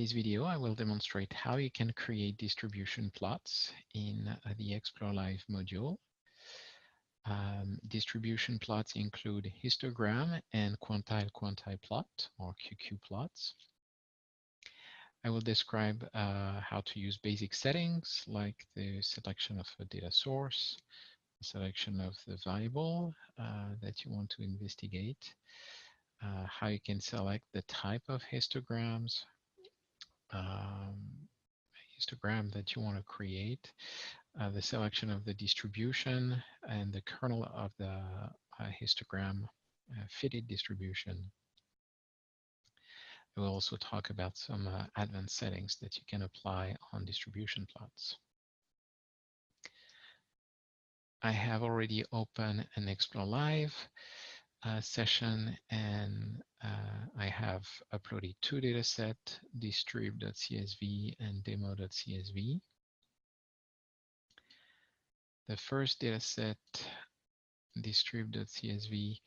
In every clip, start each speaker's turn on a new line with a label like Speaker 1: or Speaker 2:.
Speaker 1: this video, I will demonstrate how you can create distribution plots in the ExploreLive module. Distribution plots include histogram and quantile plot, or QQ plots. I will describe how to use basic settings like the selection of a data source, the selection of the variable that you want to investigate, how you can select the type of histograms, histogram that you want to create, the selection of the distribution and the kernel of the histogram fitted distribution. We'll also talk about some advanced settings that you can apply on distribution plots. I have already opened an ExploreLive session, and I have uploaded two datasets, distrib.csv and demo.csv. The first dataset, distrib.csv,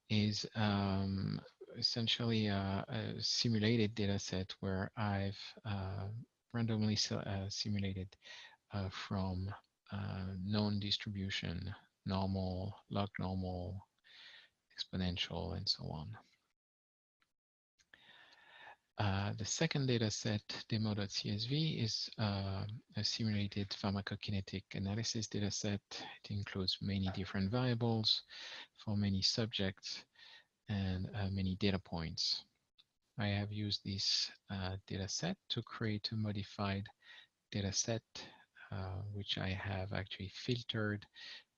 Speaker 1: is essentially a simulated dataset where I've randomly simulated from known distribution, normal, log normal, exponential, and so on. The second dataset, demo.csv, is a simulated pharmacokinetic analysis dataset. It includes many different variables for many subjects and many data points. I have used this dataset to create a modified dataset, which I have actually filtered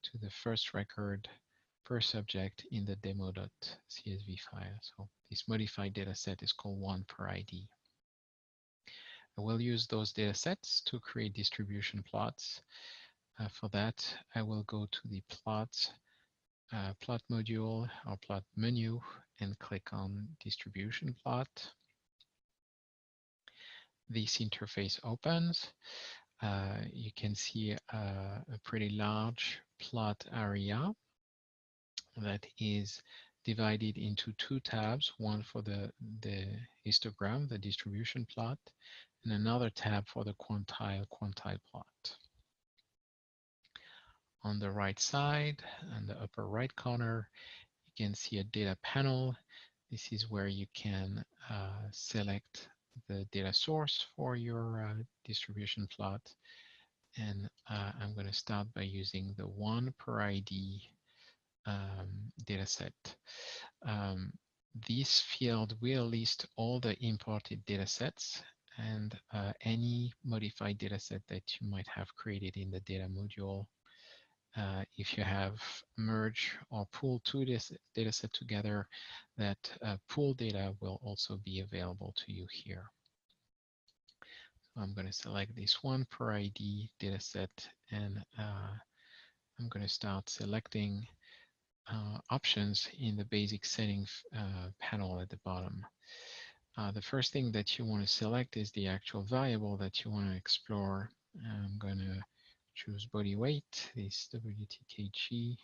Speaker 1: to the first record per subject in the demo.csv file. So this modified dataset is called 1 per ID. I will use those datasets to create distribution plots. For that, I will go to the plot module or plot menu and click on distribution plot. This interface opens. You can see a pretty large plot area that is divided into two tabs, one for the histogram, the distribution plot, and another tab for the quantile plot. On the right side, in the upper right corner, you can see a data panel. This is where you can select the data source for your distribution plot. And I'm going to start by using the 1 per ID dataset. This field will list all the imported datasets and any modified dataset that you might have created in the data module. If you have merged or pooled two datasets together, that pooled data will also be available to you here. So I'm going to select this 1 per ID dataset, and I'm going to start selecting options in the basic settings panel at the bottom. The first thing that you want to select is the actual variable that you want to explore. I'm going to choose body weight, this WTKG.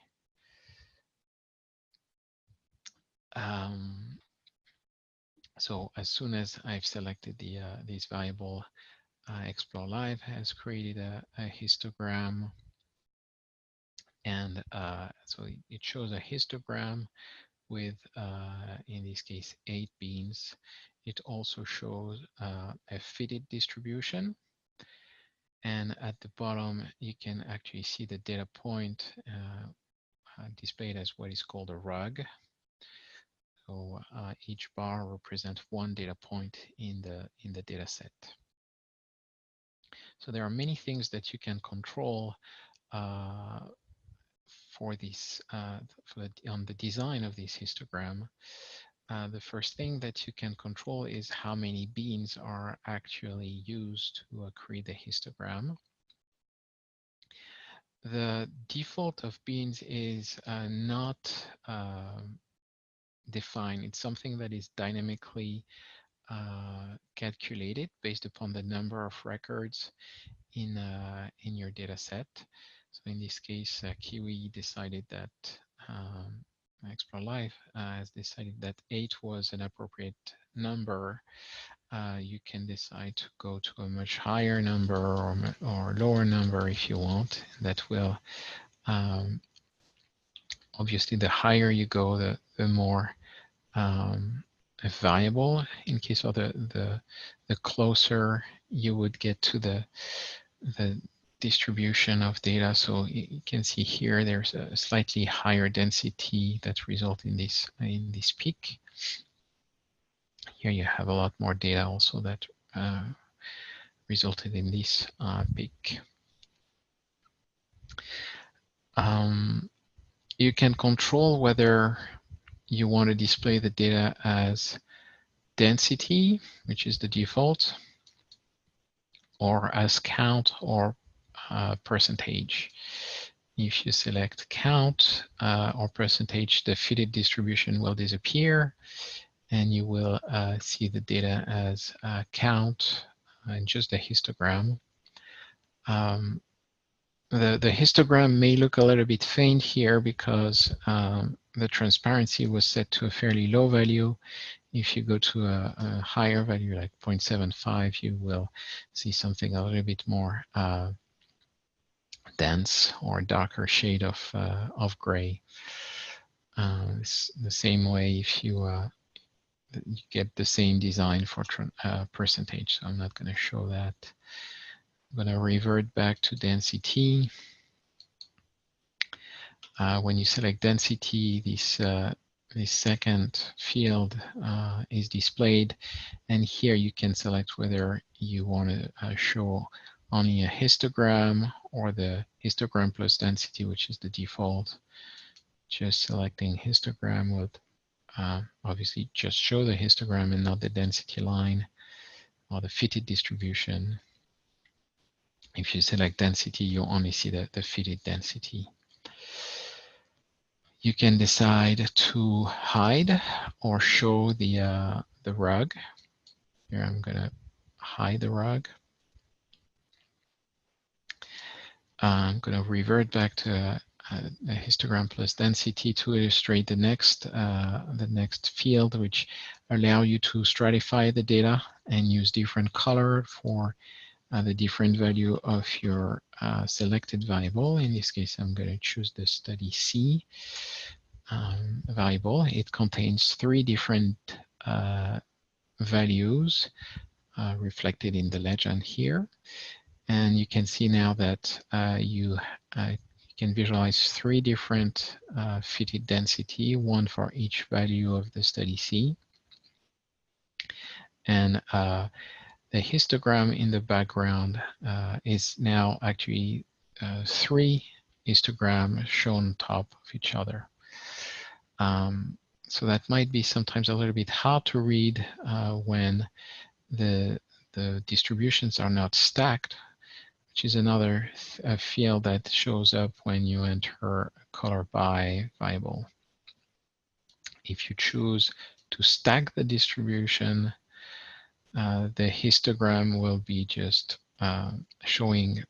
Speaker 1: So as soon as I've selected this variable, ExploreLive has created a histogram. And so it shows a histogram with, in this case, 8 beans. It also shows a fitted distribution. And at the bottom, you can actually see the data point displayed as what is called a rug. So each bar represents one data point in the data set. So there are many things that you can control for this on the design of this histogram. The first thing that you can control is how many beans are actually used to create the histogram. The default of beans is not defined. It's something that is dynamically calculated based upon the number of records in your data set. So in this case, KIWI decided that ExploreLive has decided that 8 was an appropriate number You can decide to go to a much higher number or lower number if you want. That will, obviously, the higher you go, the more variable. In case of the closer you would get to the distribution of data. So you can see here there's a slightly higher density that results in this peak. Here you have a lot more data also that resulted in this peak. You can control whether you want to display the data as density, which is the default, or as count or percentage. If you select count or percentage, the fitted distribution will disappear, and you will see the data as count and just a histogram. The histogram may look a little bit faint here because the transparency was set to a fairly low value. If you go to a higher value like 0.75, you will see something a little bit more dense or darker shade of gray. It's the same way if you get the same design for percentage. So I'm not going to show that. I'm going to revert back to density. When you select density, this second field is displayed, and here you can select whether you want to show only a histogram or the histogram plus density, which is the default. Just selecting histogram would obviously just show the histogram and not the density line or the fitted distribution. If you select density, you only see the fitted density. You can decide to hide or show the rug. Here I'm going to hide the rug. I'm going to revert back to a histogram plus density to illustrate the next field, which allow you to stratify the data and use different color for the different value of your selected variable. In this case, I'm going to choose the study C variable. It contains 3 different values reflected in the legend here. And you can see now that you can visualize 3 different fitted density, one for each value of the study C. And the histogram in the background is now actually 3 histograms shown on top of each other. So that might be sometimes a little bit hard to read when the distributions are not stacked, which is another field that shows up when you enter a color by variable. If you choose to stack the distribution, the histogram will be just showing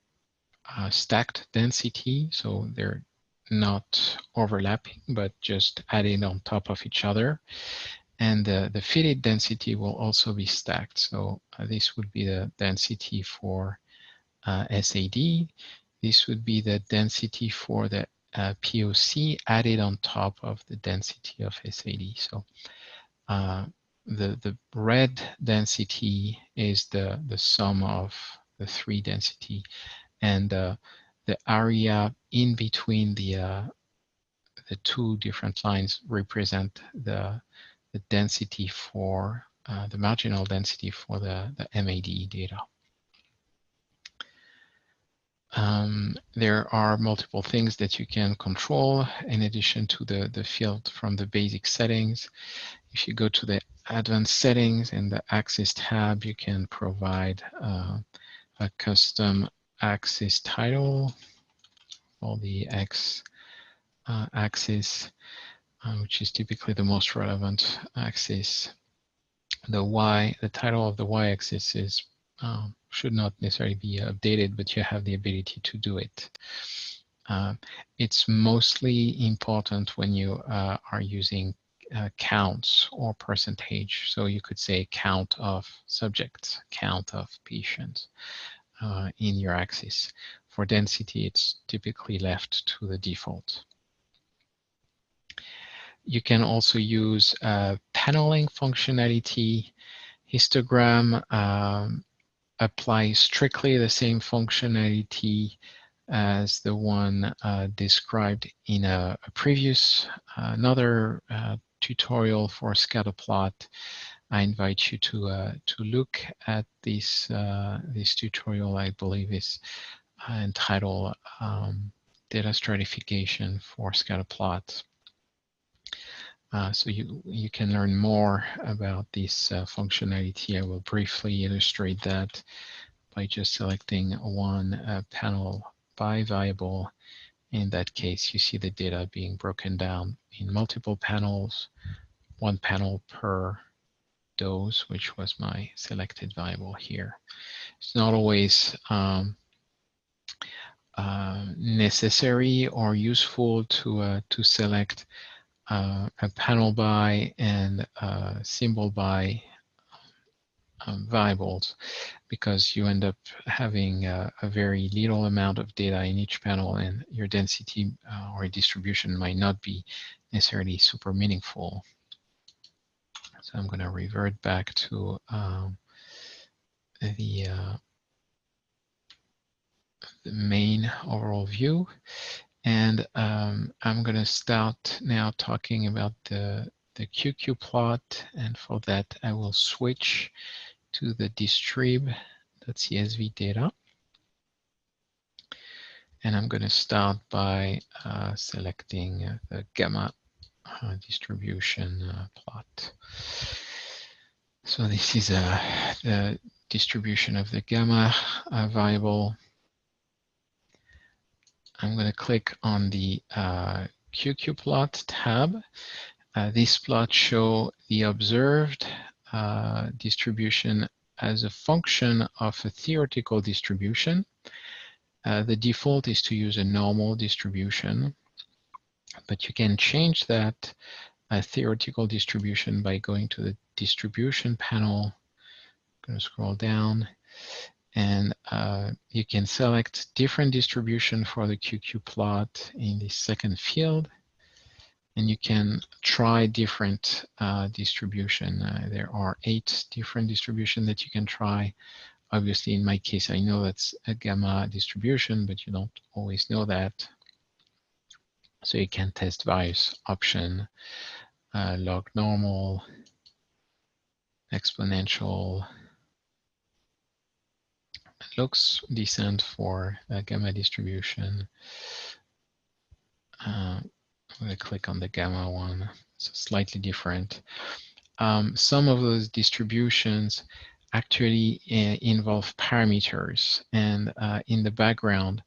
Speaker 1: stacked density, so they're not overlapping, but just added on top of each other. And the fitted density will also be stacked. So this would be the density for SAD. This would be the density for the POC added on top of the density of SAD. So the red density is the sum of the 3 density, and the area in between the 2 different lines represent the density for the marginal density for the MAD data. There are multiple things that you can control in addition to the field from the basic settings. If you go to the advanced settings in the axis tab, you can provide a custom axis title for the X axis, which is typically the most relevant axis. The title of the Y-axis is should not necessarily be updated, but you have the ability to do it. It's mostly important when you are using counts or percentage. So you could say count of subjects, count of patients in your axis. For density, it's typically left to the default. You can also use paneling functionality. Histogram applies strictly the same functionality as the one described in a previous, another tutorial for scatter plot. I invite you to look at this this tutorial. I believe is entitled Data Stratification for Scatter Plot. So you can learn more about this functionality. I will briefly illustrate that by just selecting one panel by variable. In that case, you see the data being broken down in multiple panels, one panel per dose, which was my selected variable here. It's not always necessary or useful to select a panel by and symbol by variables, because you end up having a very little amount of data in each panel, and your density or distribution might not be necessarily super meaningful. So I'm going to revert back to the main overall view. And I'm going to start now talking about the QQ plot. And for that, I will switch to the distrib.csv data. And I'm going to start by selecting the gamma distribution plot. So this is the distribution of the gamma variable. I'm going to click on the QQ plot tab. This plot shows the observed distribution as a function of a theoretical distribution. The default is to use a normal distribution, but you can change that theoretical distribution by going to the distribution panel. I'm going to scroll down, and you can select different distribution for the QQ plot in the second field, and you can try different distribution. There are 8 different distributions that you can try. Obviously, in my case, I know that's a gamma distribution, but you don't always know that. So you can test various options, log normal, exponential, looks descent for a gamma distribution. I'm going to click on the gamma one. It's slightly different. Some of those distributions actually involve parameters, and in the background,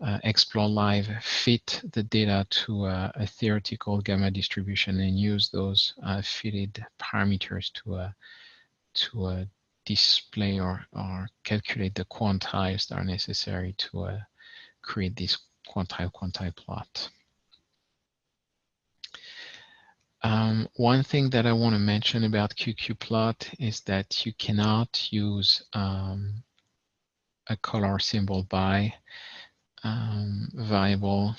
Speaker 1: ExploreLive fit the data to a theoretical gamma distribution and use those fitted parameters to display or calculate the quantiles that are necessary to create this quantile plot. One thing that I want to mention about QQ plot is that you cannot use a color symbol by variable.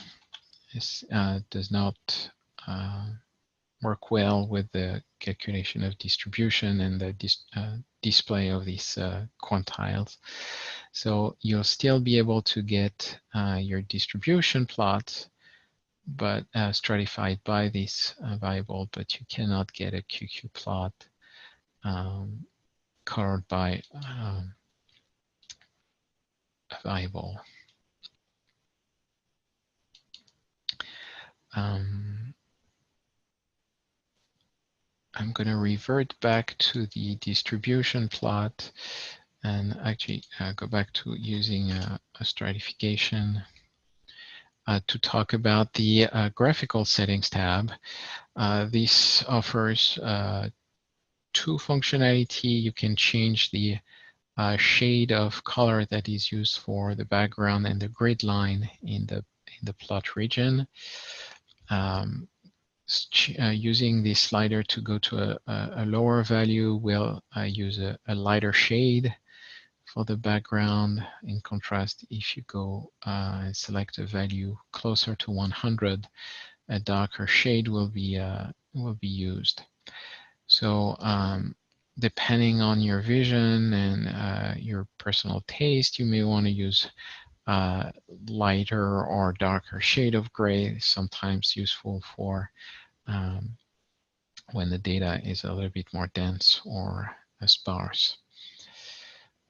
Speaker 1: This does not work well with the calculation of distribution and the display of these quantiles. So you'll still be able to get your distribution plot, but stratified by this variable, but you cannot get a QQ plot colored by a variable. I'm going to revert back to the distribution plot and actually go back to using a stratification to talk about the Graphical Settings tab. This offers 2 functionality. You can change the shade of color that is used for the background and the grid line in the plot region. using this slider to go to a lower value, we'll use a lighter shade for the background. In contrast, if you go and select a value closer to 100, a darker shade will be used. So depending on your vision and your personal taste, you may want to use lighter or darker shade of gray, sometimes useful for when the data is a little bit more dense or sparse.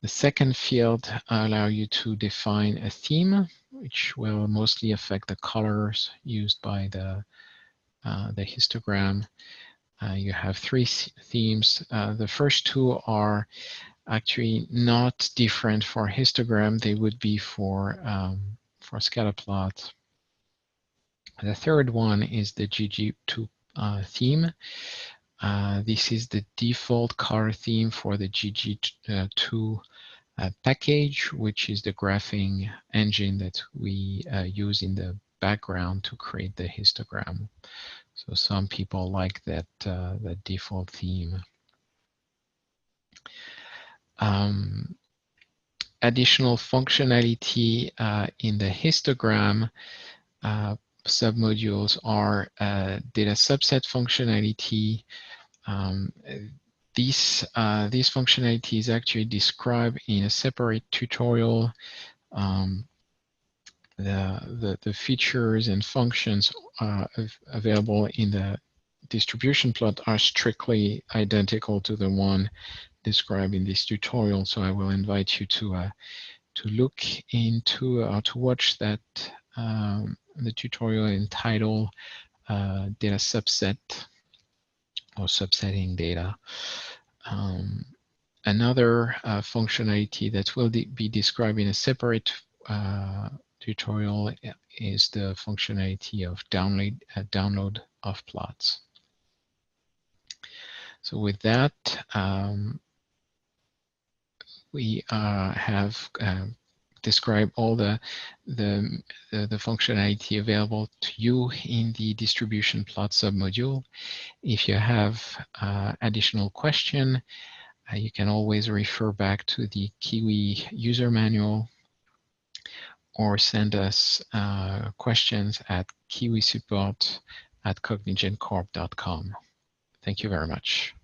Speaker 1: The second field allows you to define a theme, which will mostly affect the colors used by the histogram. You have three themes. The first two are actually not different for histogram. They would be for scatter plot. The third one is the GG2 theme. This is the default color theme for the GG2 package, which is the graphing engine that we use in the background to create the histogram. So some people like that, that default theme. Additional functionality in the histogram submodules are data subset functionality. This functionality is actually described in a separate tutorial. The features and functions available in the distribution plot are strictly identical to the one described in this tutorial. So I will invite you to look into or to watch that the tutorial entitled Data Subset or Subsetting Data. Another functionality that will be described in a separate tutorial is the functionality of download of plots. So with that, we have described all the functionality available to you in the distribution plot submodule. If you have additional question, you can always refer back to the KIWI user manual or send us questions at kiwisupport@cognigencorp.com. Thank you very much.